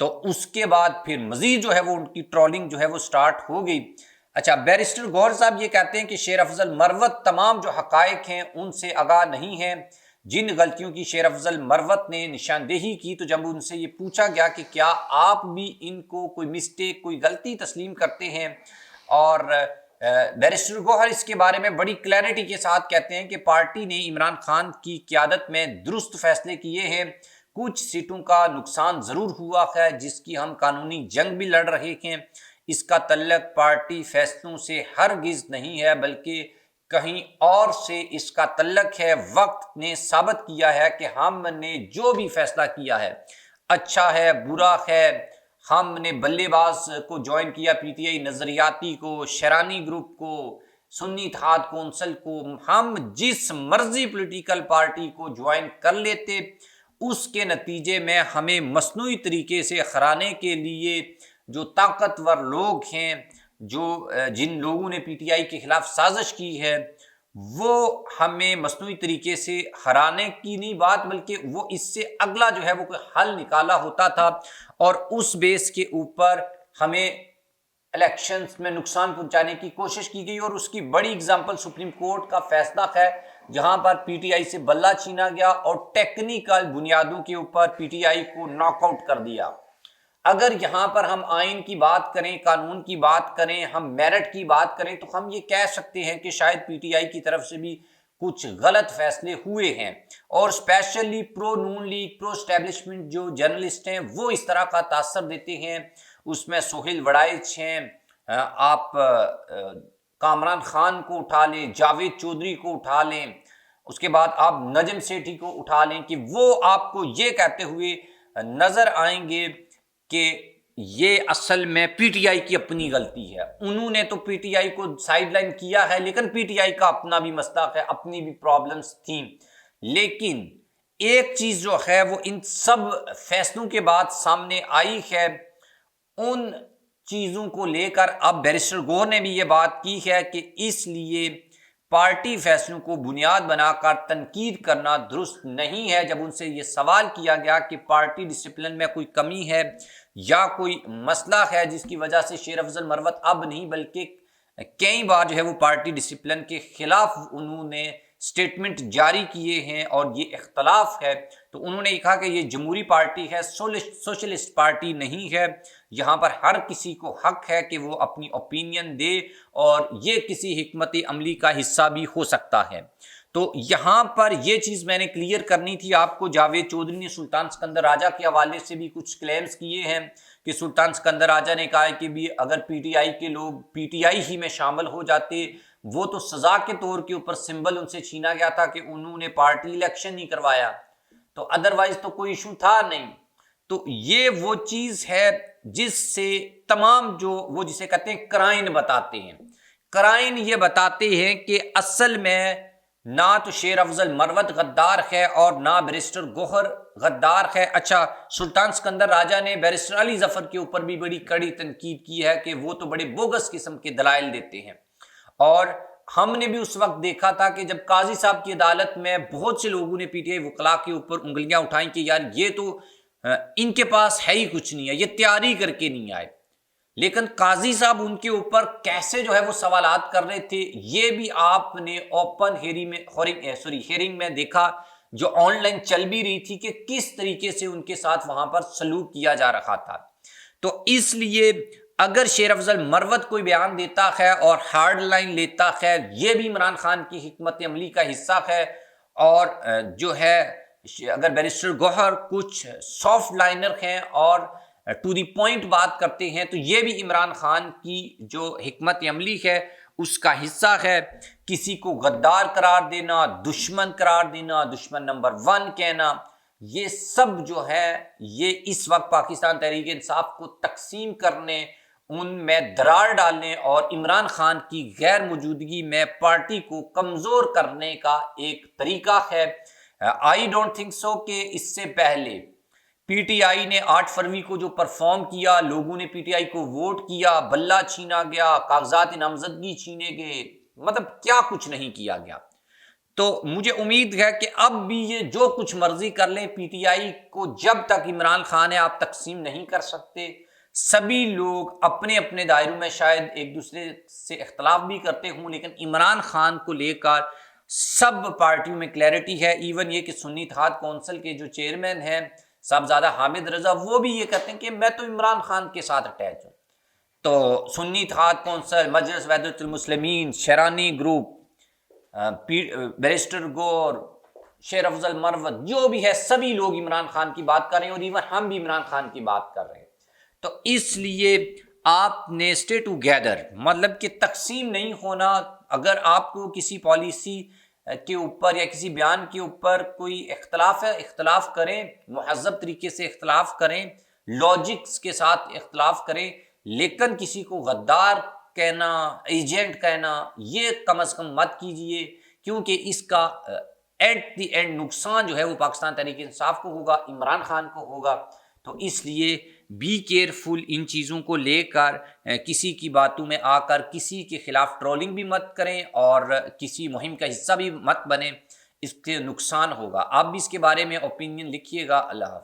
تو اس کے بعد پھر مزید جو ہے وہ ان کی ٹرولنگ جو ہے وہ سٹارٹ ہو گئی۔ اچھا، بیرسٹر گوہر صاحب یہ کہتے ہیں کہ شیر افضل مروت تمام جو حقائق ہیں ان سے آگاہ نہیں ہیں، جن غلطیوں کی شیر افضل مروت نے نشاندہی کی، تو جب ان سے یہ پوچھا گیا کہ کیا آپ بھی ان کو کوئی مسٹیک، کوئی غلطی تسلیم کرتے ہیں، اور بیرسٹر گوہر اس کے بارے میں بڑی کلیئرٹی کے ساتھ کہتے ہیں کہ پارٹی نے عمران خان کی قیادت میں درست فیصلے کیے ہیں، کچھ سیٹوں کا نقصان ضرور ہوا ہے جس کی ہم قانونی جنگ بھی لڑ رہے ہیں، اس کا تعلق پارٹی فیصلوں سے ہرگز نہیں ہے بلکہ کہیں اور سے اس کا تعلق ہے۔ وقت نے ثابت کیا ہے کہ ہم نے جو بھی فیصلہ کیا ہے اچھا ہے برا ہے، ہم نے بلے باز کو جوائن کیا، پی ٹی آئی نظریاتی کو، شیرانی گروپ کو، سنی اتحاد کونسل کو، ہم جس مرضی پولیٹیکل پارٹی کو جوائن کر لیتے، اس کے نتیجے میں ہمیں مصنوعی طریقے سے ہرانے کے لیے جو طاقتور لوگ ہیں، جن لوگوں نے پی ٹی آئی کے خلاف سازش کی ہے، وہ ہمیں مصنوعی طریقے سے ہرانے کی نہیں بات بلکہ وہ اس سے اگلا جو ہے وہ کوئی حل نکالا ہوتا تھا، اور اس بیس کے اوپر ہمیں الیکشنز میں نقصان پہنچانے کی کوشش کی گئی، اور اس کی بڑی اگزامپل سپریم کورٹ کا فیصلہ ہے جہاں پر پی ٹی آئی سے بلہ چھینا گیا اور ٹیکنیکل بنیادوں کے اوپر پی ٹی آئی کو ناک آؤٹ کر دیا۔ اگر یہاں پر ہم آئین کی بات کریں، قانون کی بات کریں، ہم میرٹ کی بات کریں، تو ہم یہ کہہ سکتے ہیں کہ شاید پی ٹی آئی کی طرف سے بھی کچھ غلط فیصلے ہوئے ہیں، اور اسپیشلی پرو نون لیگ، پرو اسٹیبلشمنٹ جو جرنلسٹ ہیں وہ اس طرح کا تاثر دیتے ہیں۔ اس میں سہیل وڑائچ ہیں، آپ کامران خان کو اٹھا لیں، جاوید چودھری کو اٹھا لیں، اس کے بعد آپ نجم سیٹھی کو اٹھا لیں، کہ وہ آپ کو یہ کہتے ہوئے نظر آئیں گے کہ یہ اصل میں پی ٹی آئی کی اپنی غلطی ہے، انہوں نے تو پی ٹی آئی کو سائیڈ لائن کیا ہے، لیکن پی ٹی آئی کا اپنا بھی مسئلہ ہے، اپنی بھی پرابلمز تھیں۔ لیکن ایک چیز جو ہے وہ ان سب فیصلوں کے بعد سامنے آئی ہے، ان چیزوں کو لے کر اب بیرسٹر گوہر نے بھی یہ بات کی ہے کہ اس لیے پارٹی فیصلوں کو بنیاد بنا کر تنقید کرنا درست نہیں ہے۔ جب ان سے یہ سوال کیا گیا کہ پارٹی ڈسپلن میں کوئی کمی ہے یا کوئی مسئلہ ہے جس کی وجہ سے شیر افضل مروت اب نہیں بلکہ کئی بار جو ہے وہ پارٹی ڈسپلن کے خلاف انہوں نے سٹیٹمنٹ جاری کیے ہیں اور یہ اختلاف ہے، تو انہوں نے کہا کہ یہ جمہوری پارٹی ہے، سوشلسٹ پارٹی نہیں ہے، یہاں پر ہر کسی کو حق ہے کہ وہ اپنی اوپینین دے، اور یہ کسی حکمت عملی کا حصہ بھی ہو سکتا ہے۔ تو یہاں پر یہ چیز میں نے کلیئر کرنی تھی آپ کو۔ جاوید چودھری نے سلطان سکندر راجہ کے حوالے سے بھی کچھ کلیمز کیے ہیں کہ سلطان سکندر راجہ نے کہا کہ بھی اگر پی ٹی آئی کے لوگ پی ٹی آئی ہی میں شامل ہو جاتے، وہ تو سزا کے طور کے اوپر سمبل ان سے چھینا گیا تھا کہ انہوں نے پارٹی الیکشن نہیں کروایا، تو ادروائز تو کوئی ایشو تھا نہیں۔ تو یہ وہ چیز ہے جس سے تمام جو وہ جسے کہتے ہیں کرائن بتاتے ہیں، کرائن یہ بتاتے ہیں کہ اصل میں نہ تو شیر افضل مروت غدار ہے اور نہ بیرسٹر گوہر غدار ہے۔ اچھا، سلطان سکندر راجہ نے بیرسٹر علی ظفر کے اوپر بھی بڑی کڑی تنقید کی ہے کہ وہ تو بڑے بوگس قسم کے دلائل دیتے ہیں، اور ہم نے بھی اس وقت دیکھا تھا کہ جب قاضی صاحب کی عدالت میں بہت سے لوگوں نے پی ٹی آئی وکلاء کے اوپر انگلیاں اٹھائیں کہ یار یہ تو ان کے پاس ہے ہی کچھ نہیں ہے، یہ تیاری کر کے نہیں آئے، لیکن قاضی صاحب ان کے اوپر کیسے جو ہے وہ سوالات کر رہے تھے، یہ بھی آپ نے اوپن ہیئرنگ میں دیکھا جو آن لائن چل بھی رہی تھی کہ کس طریقے سے ان کے ساتھ وہاں پر سلوک کیا جا رہا تھا۔ تو اس لیے اگر شیر افضل مروت کوئی بیان دیتا ہے اور ہارڈ لائن لیتا ہے، یہ بھی عمران خان کی حکمت عملی کا حصہ ہے، اور جو ہے اگر بیرسٹر گوہر کچھ سافٹ لائنر ہیں اور ٹو دی پوائنٹ بات کرتے ہیں، تو یہ بھی عمران خان کی جو حکمت عملی ہے اس کا حصہ ہے۔ کسی کو غدار قرار دینا، دشمن قرار دینا، دشمن نمبر 1 کہنا، یہ سب جو ہے یہ اس وقت پاکستان تحریک انصاف کو تقسیم کرنے، ان میں درار ڈالنے اور عمران خان کی غیر موجودگی میں پارٹی کو کمزور کرنے کا ایک طریقہ ہے۔ آئی ڈونٹ تھنک سو کہ اس سے پہلے پی ٹی آئی نے 8 فروری کو جو پرفارم کیا، لوگوں نے پی ٹی آئی کو ووٹ کیا، بلہ چھینا گیا، کاغذات نامزدگی چھینے گئے، مطلب کیا کچھ نہیں کیا گیا۔ تو مجھے امید ہے کہ اب بھی یہ جو کچھ مرضی کر لیں، پی ٹی آئی کو جب تک عمران خان ہے آپ تقسیم نہیں کر سکتے۔ سبھی لوگ اپنے اپنے دائروں میں شاید ایک دوسرے سے اختلاف بھی کرتے ہوں، لیکن عمران خان کو لے کر سب پارٹیوں میں کلیئرٹی ہے۔ ایون یہ کہ سنی اتحاد کونسل کے جو چیئرمین ہیں صاحبزادہ حامد رضا، وہ بھی یہ کہتے ہیں کہ میں تو عمران خان کے ساتھ اٹیچ ہوں۔ تو سنی اتحاد کونسل، مجلس وحدت المسلمین، شیرانی گروپ، بیرسٹر گور، شیر افضل مروت، جو بھی ہے سبھی لوگ عمران خان کی بات کر رہے ہیں، اور ایون ہم بھی عمران خان کی بات کر رہے ہیں۔ تو اس لیے آپ نے اسٹے ٹوگیدر، مطلب کہ تقسیم نہیں ہونا۔ اگر آپ کو کسی پالیسی کے اوپر یا کسی بیان کے اوپر کوئی اختلاف ہے، اختلاف کریں، مہذب طریقے سے اختلاف کریں، لاجکس کے ساتھ اختلاف کریں، لیکن کسی کو غدار کہنا، ایجنٹ کہنا، یہ کم از کم مت کیجئے، کیونکہ اس کا ایٹ دی اینڈ نقصان جو ہے وہ پاکستان تحریک انصاف کو ہوگا، عمران خان کو ہوگا۔ تو اس لیے بی کیئرفل ان چیزوں کو لے کر، کسی کی باتوں میں آ کر کسی کے خلاف ٹرولنگ بھی مت کریں اور کسی مہم کا حصہ بھی مت بنیں، اس کے نقصان ہوگا۔ آپ بھی اس کے بارے میں اوپینین لکھیے گا۔ اللہ حافظ۔